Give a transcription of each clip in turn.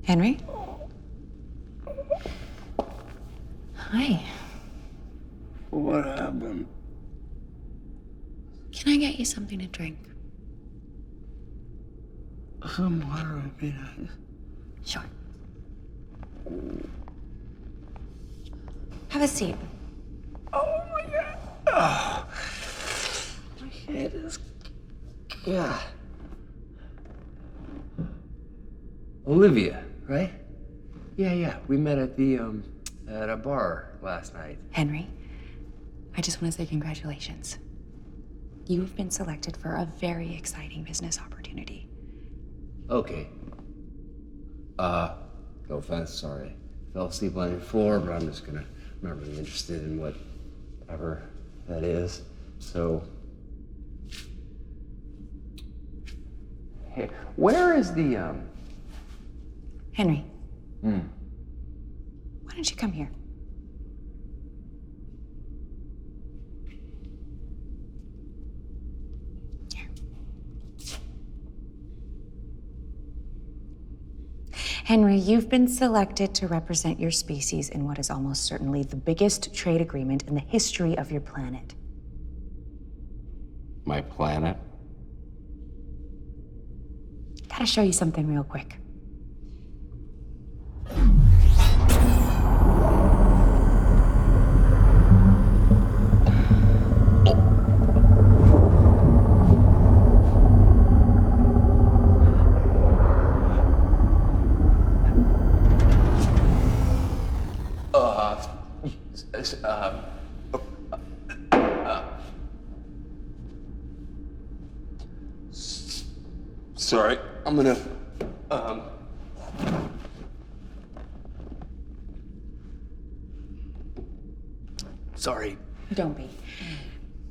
Henry? Hi. What happened? Can I get you something to drink? Some water would be nice. Sure. Have a seat. Oh my god. Oh. My head is. God. Olivia, right? Yeah. We met at at a bar last night. Henry, I just want to say congratulations. You've been selected for a very exciting business opportunity. Okay. No offense, sorry. Fell asleep on your floor, but I'm just gonna, I'm not really interested in whatever that is. So. Hey, where is the, Henry. Why don't you come here? Here. Henry, you've been selected to represent your species in what is almost certainly the biggest trade agreement in the history of your planet. My planet? Gotta show you something real quick. Sorry, I'm gonna, Sorry. Don't be.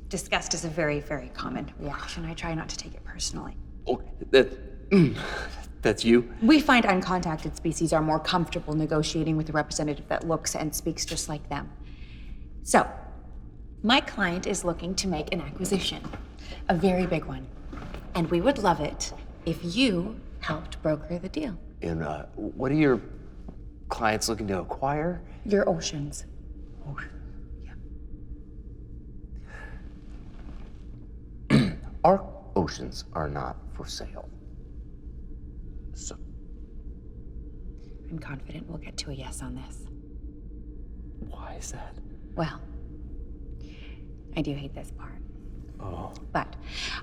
Disgust is a very, very common reaction. I try not to take it personally. Okay, that's you? We find uncontacted species are more comfortable negotiating with a representative that looks and speaks just like them. So, my client is looking to make an acquisition, a very big one. And we would love it if you helped broker the deal. And, what are your clients looking to acquire? Your oceans. Ocean. Our oceans are not for sale. So. I'm confident we'll get to a yes on this. Why is that? Well, I do hate this part. Oh. But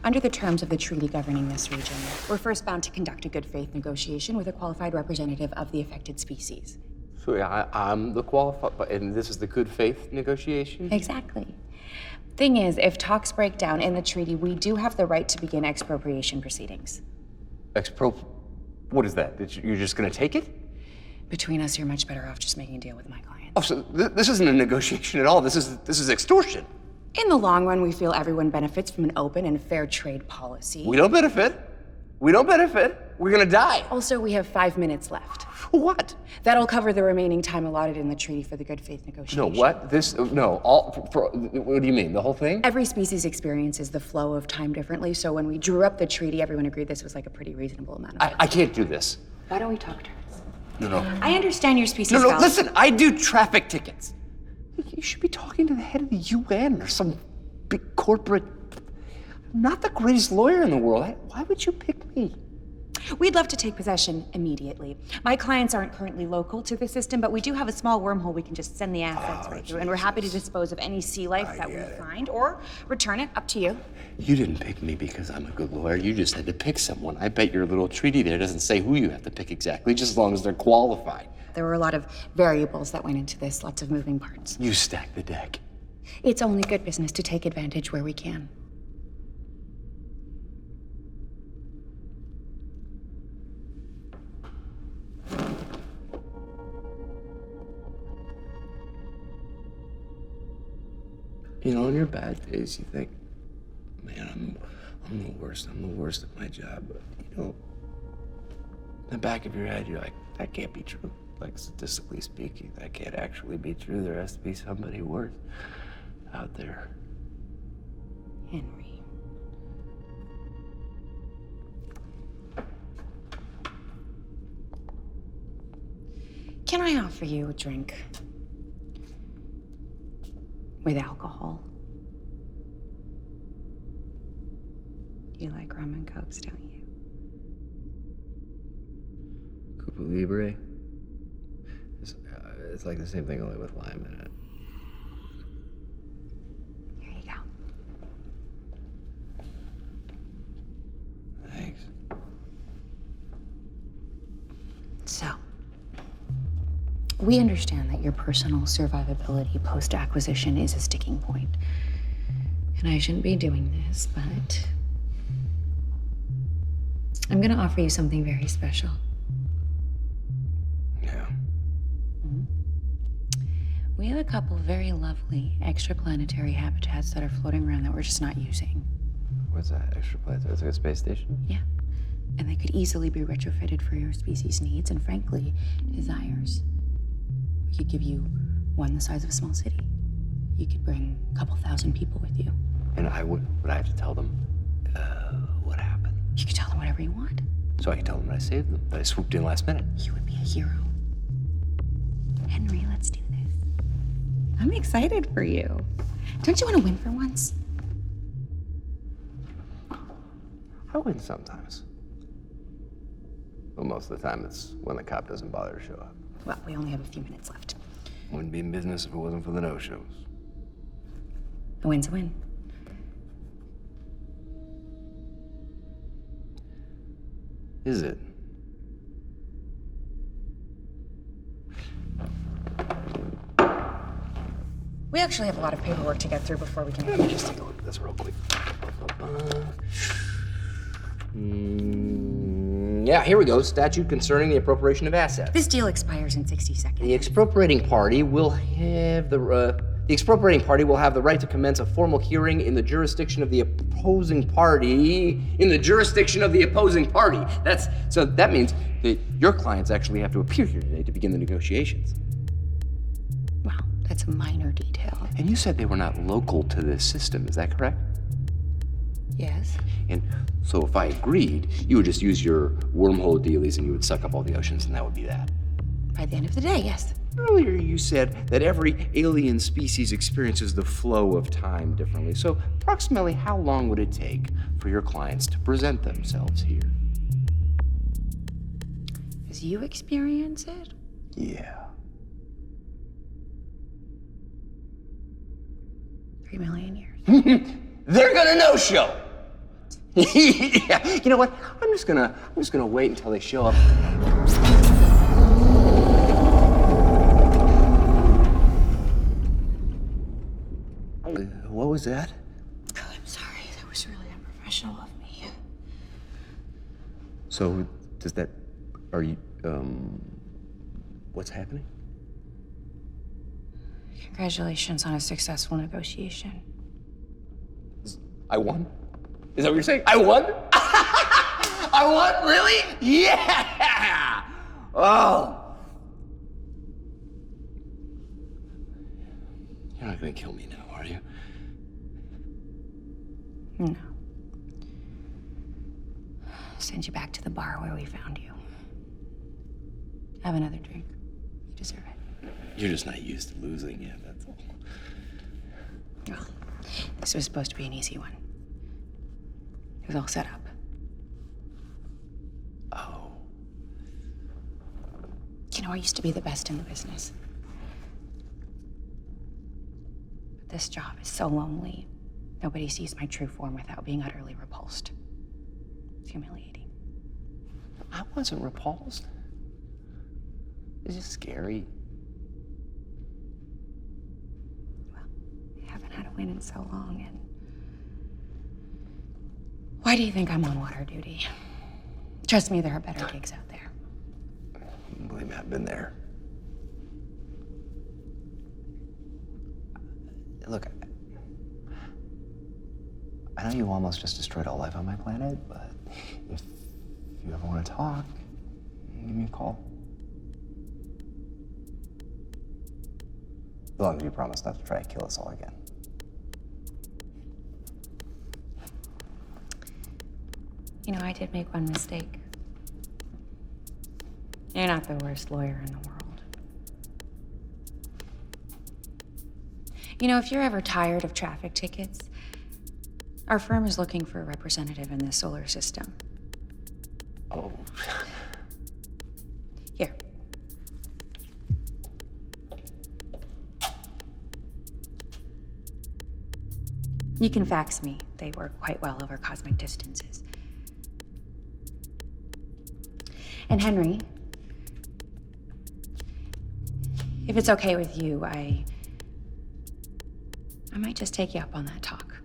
under the terms of the treaty governing this region, we're first bound to conduct a good faith negotiation with a qualified representative of the affected species. So I'm the qualified, and this is the good faith negotiation? Exactly. Thing is, if talks break down in the treaty, we do have the right to begin expropriation proceedings. What is that? You're just gonna take it? Between us, you're much better off just making a deal with my client. Oh, so this isn't a negotiation at all. This is extortion. In the long run, we feel everyone benefits from an open and fair trade policy. We don't benefit. We don't benefit. We're gonna die. Also, we have 5 minutes left. What? That'll cover the remaining time allotted in the treaty for the good faith negotiation. No, what? What do you mean? The whole thing? Every species experiences the flow of time differently, so when we drew up the treaty, everyone agreed this was like a pretty reasonable amount of time. I can't do this. Why don't we talk terms? No. I understand your species. No, listen, I do traffic tickets. You should be talking to the head of the UN or some big corporate. I'm not the greatest lawyer in the world. Why would you pick me? We'd love to take possession immediately. My clients aren't currently local to the system, but we do have a small wormhole we can just send the assets right through, and we're happy to dispose of any sea life that we find, or return it, up to you. You didn't pick me because I'm a good lawyer. You just had to pick someone. I bet your little treaty there doesn't say who you have to pick exactly, just as long as they're qualified. There were a lot of variables that went into this, lots of moving parts. You stack the deck. It's only good business to take advantage where we can. You know, on your bad days, you think, man, I'm the worst. I'm the worst at my job. But, you know, in the back of your head, you're like, that can't be true. Like, statistically speaking, that can't actually be true. There has to be somebody worse out there. Henry. Can I offer you a drink? With alcohol. You like rum and cokes, don't you? Cuba Libre. It's like the same thing, only with lime in it. Here you go. Thanks. So, we understand that your personal survivability post-acquisition is a sticking point. And I shouldn't be doing this, but I'm gonna offer you something very special. Yeah. We have a couple very lovely extraplanetary habitats that are floating around that we're just not using. What's that? Extra planetary? It's like a space station? Yeah. And they could easily be retrofitted for your species' needs and, frankly, desires. We could give you one the size of a small city. You could bring a couple thousand people with you. And would I have to tell them what happened? You could tell them whatever you want. So I can tell them that I saved them, that I swooped in last minute. You would be a hero. Henry, let's do this. I'm excited for you. Don't you want to win for once? I win sometimes. Well, most of the time it's when the cop doesn't bother to show up. Well, we only have a few minutes left. Wouldn't be in business if it wasn't for the no-shows. A win's a win. Is it? We actually have a lot of paperwork to get through before we can... Let me just take a look at this real quick. Yeah, here we go. Statute concerning the appropriation of assets. This deal expires in 60 seconds. The expropriating party will have the right to commence a formal hearing in the jurisdiction of the opposing party. So that means that your clients actually have to appear here today to begin the negotiations. Well, that's a minor detail. And you said they were not local to this system, is that correct? Yes. And so if I agreed, you would just use your wormhole dealies and you would suck up all the oceans and that would be that. By the end of the day, yes. Earlier you said that every alien species experiences the flow of time differently. So approximately how long would it take for your clients to present themselves here? As you experience it? Yeah. 3 million years. They're gonna no-show. Yeah. You know what? I'm just gonna wait until they show up. What was that? I'm sorry. That was really unprofessional of me. So are you, what's happening? Congratulations on a successful negotiation. I won? Is that what you're saying? I won? I won? Really? Yeah! Oh. You're not gonna kill me now, are you? No. Send you back to the bar where we found you. Have another drink. You deserve it. You're just not used to losing yet, that's all. Well, this was supposed to be an easy one. It was all set up. Oh. You know, I used to be the best in the business. But this job is so lonely. Nobody sees my true form without being utterly repulsed. It's humiliating. I wasn't repulsed. It's just scary. Well, I haven't had a win in so long, and why do you think I'm on water duty? Trust me, there are better gigs out there. Believe me, I've been there. Look, I know you almost just destroyed all life on my planet, but if you ever want to talk, give me a call. As long as you promise not to try to kill us all again. You know, I did make one mistake. You're not the worst lawyer in the world. You know, if you're ever tired of traffic tickets, our firm is looking for a representative in the solar system. Oh. Here. You can fax me. They work quite well over cosmic distances. And Henry, if it's okay with you, I might just take you up on that talk.